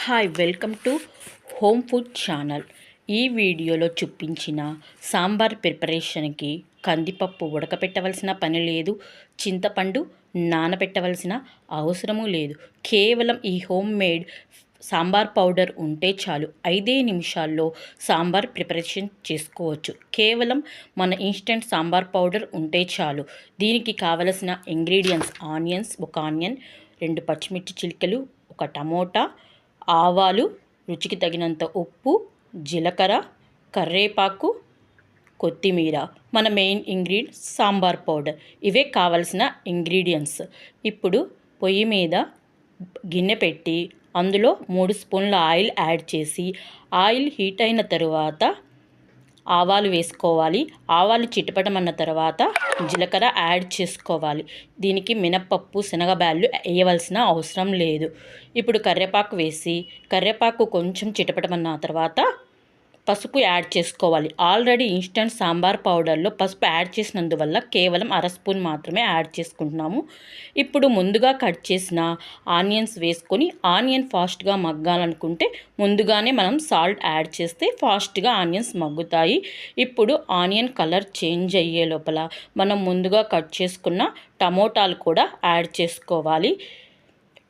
Hi welcome to home food channel. ఈ వీడియోలో చూపించిన సాంబార్ ప్రిపరేషన్కి కందిపప్పు ఉడకపెట్టవలసిన పని లేదు, చింతపండు నానబెట్టవలసిన అవసరము లేదు. కేవలం ఈ హోమ్ మేడ్ సాంబార్ పౌడర్ ఉంటే చాలు, 5 నిమిషాల్లో సాంబార్ ప్రిపరేషన్ చేసుకోవచ్చు. కేవలం మన ఇన్స్టెంట్ సాంబార్ పౌడర్ ఉంటే చాలు. దీనికి కావలసిన ఇంగ్రీడియంట్స్: ఆనియన్స్, 1 ఆనియన్, 2 పచ్చిమిర్చి చిలికలు, 1 టమోటా, ఆవాలు, రుచికి తగినంత ఉప్పు, జీలకర్ర, కరివేపాకు, కొత్తిమీర. మన మెయిన్ ఇంగ్రీడియంట్స్ సాంబార్ పౌడర్. ఇవే కావలసిన ఇంగ్రీడియంట్స్. ఇప్పుడు పొయ్యి మీద గిన్నె పెట్టి అందులో 3 స్పూన్ల ఆయిల్ యాడ్ చేసి, ఆయిల్ హీట్ అయిన తరువాత ఆవాలు వేసుకోవాలి. ఆవాలు చిటపటమన్న తర్వాత జీలకర్ర యాడ్ చేసుకోవాలి. దీనికి మినప్పప్పు, శనగబ్యాళ్ళు వేయవలసిన అవసరం లేదు. ఇప్పుడు కరివేపాకు వేసి, కరివేపాకు కొంచెం చిటపటమన్న తర్వాత పసుపు యాడ్ చేసుకోవాలి. ఆల్రెడీ ఇన్స్టెంట్ సాంబార్ పౌడర్లో పసుపు యాడ్ చేసినందువల్ల కేవలం 1/2 స్పూన్ మాత్రమే యాడ్ చేసుకుంటున్నాము. ఇప్పుడు ముందుగా కట్ చేసిన ఆనియన్స్ వేసుకొని, ఆనియన్ ఫాస్ట్గా మగ్గాలనుకుంటే ముందుగానే మనం సాల్ట్ యాడ్ చేస్తే ఫాస్ట్గా ఆనియన్స్ మగ్గుతాయి. ఇప్పుడు ఆనియన్ కలర్ చేంజ్ అయ్యే లోపల మనం ముందుగా కట్ చేసుకున్న టమోటాలు కూడా యాడ్ చేసుకోవాలి.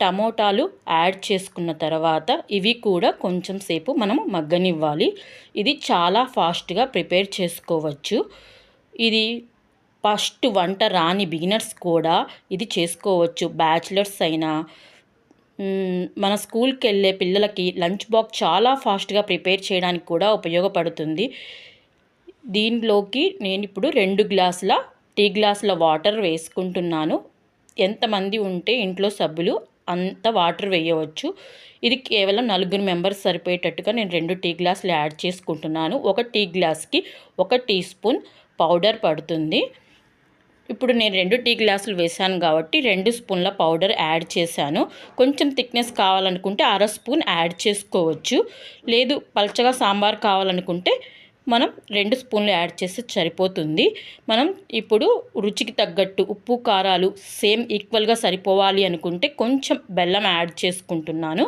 టమోటాలు యాడ్ చేసుకున్న తర్వాత ఇవి కూడా కొంచెం సేపు మనము మగ్గనివ్వాలి. ఇది చాలా ఫాస్ట్గా ప్రిపేర్ చేసుకోవచ్చు. ఇది ఫస్ట్ వంట రాని బిగినర్స్ కూడా ఇది చేసుకోవచ్చు. బ్యాచిలర్స్ అయినా, మన స్కూల్కి వెళ్ళే పిల్లలకి లంచ్ బాక్స్ చాలా ఫాస్ట్గా ప్రిపేర్ చేయడానికి కూడా ఉపయోగపడుతుంది. దీనిలోకి నేను ఇప్పుడు 2 గ్లాసుల టీ గ్లాసుల వాటర్ వేసుకుంటున్నాను. ఎంతమంది ఉంటే ఇంట్లో సభ్యులు అంత వాటర్ వేయవచ్చు. ఇది కేవలం 4 మెంబర్స్ సరిపోయేటట్టుగా నేను 2 టీ గ్లాసులు యాడ్ చేసుకుంటున్నాను. 1 టీ గ్లాస్కి 1 టీ స్పూన్ పౌడర్ పడుతుంది. ఇప్పుడు నేను 2 టీ గ్లాసులు వేసాను కాబట్టి 2 స్పూన్ల పౌడర్ యాడ్ చేశాను. కొంచెం థిక్నెస్ కావాలనుకుంటే 1/2 స్పూన్ యాడ్ చేసుకోవచ్చు. లేదు పల్చగా సాంబార్ కావాలనుకుంటే మనం 2 స్పూన్లు యాడ్ చేస్తే సరిపోతుంది. మనం ఇప్పుడు రుచికి తగ్గట్టు ఉప్పు, కారాలు సేమ్ ఈక్వల్గా సరిపోవాలి అనుకుంటే కొంచెం బెల్లం యాడ్ చేసుకుంటున్నాను.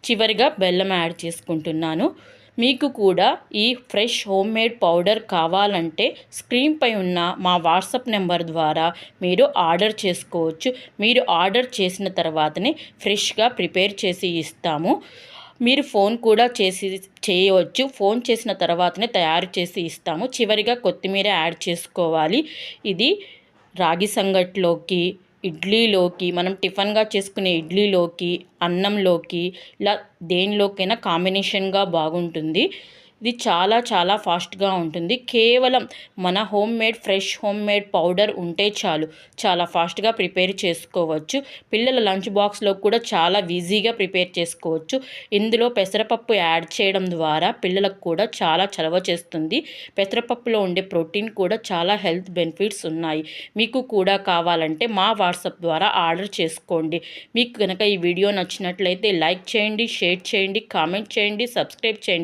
చివరిగా బెల్లం యాడ్ చేసుకుంటున్నాను. మీకు కూడా ఈ ఫ్రెష్ హోమ్ మేడ్ పౌడర్ కావాలంటే స్క్రీన్పై ఉన్న మా వాట్సాప్ నెంబర్ ద్వారా మీరు ఆర్డర్ చేసుకోవచ్చు. మీరు ఆర్డర్ చేసిన తర్వాతనే ఫ్రెష్గా ప్రిపేర్ చేసి ఇస్తాము. మీరు ఫోన్ కూడా చేయవచ్చు. ఫోన్ చేసిన తర్వాతనే తయారు చేసి ఇస్తాము. చివరిగా కొత్తిమీర యాడ్ చేసుకోవాలి. ఇది రాగి సంగట్లోకి, ఇడ్లీలోకి, మనం టిఫిన్గా చేసుకునే ఇడ్లీలోకి, అన్నంలోకి, ఇలా దేనిలోకైనా కాంబినేషన్గా బాగుంటుంది. ఇది చాలా చాలా ఫాస్ట్గా ఉంటుంది. కేవలం మన ఫ్రెష్ హోమ్ మేడ్ పౌడర్ ఉంటే చాలు, చాలా ఫాస్ట్గా ప్రిపేర్ చేసుకోవచ్చు. పిల్లల లంచ్ బాక్స్లో కూడా చాలా ఈజీగా ప్రిపేర్ చేసుకోవచ్చు. ఇందులో పెసరపప్పు యాడ్ చేయడం ద్వారా పిల్లలకు కూడా చాలా చలవ చేస్తుంది. పెసరపప్పులో ఉండే ప్రోటీన్ కూడా చాలా హెల్త్ బెనిఫిట్స్ ఉన్నాయి. మీకు కూడా కావాలంటే మా వాట్సాప్ ద్వారా ఆర్డర్ చేసుకోండి. మీకు కనుక ఈ వీడియో నచ్చినట్లయితే లైక్ చేయండి, షేర్ చేయండి, కామెంట్ చేయండి, సబ్స్క్రైబ్ చేయండి.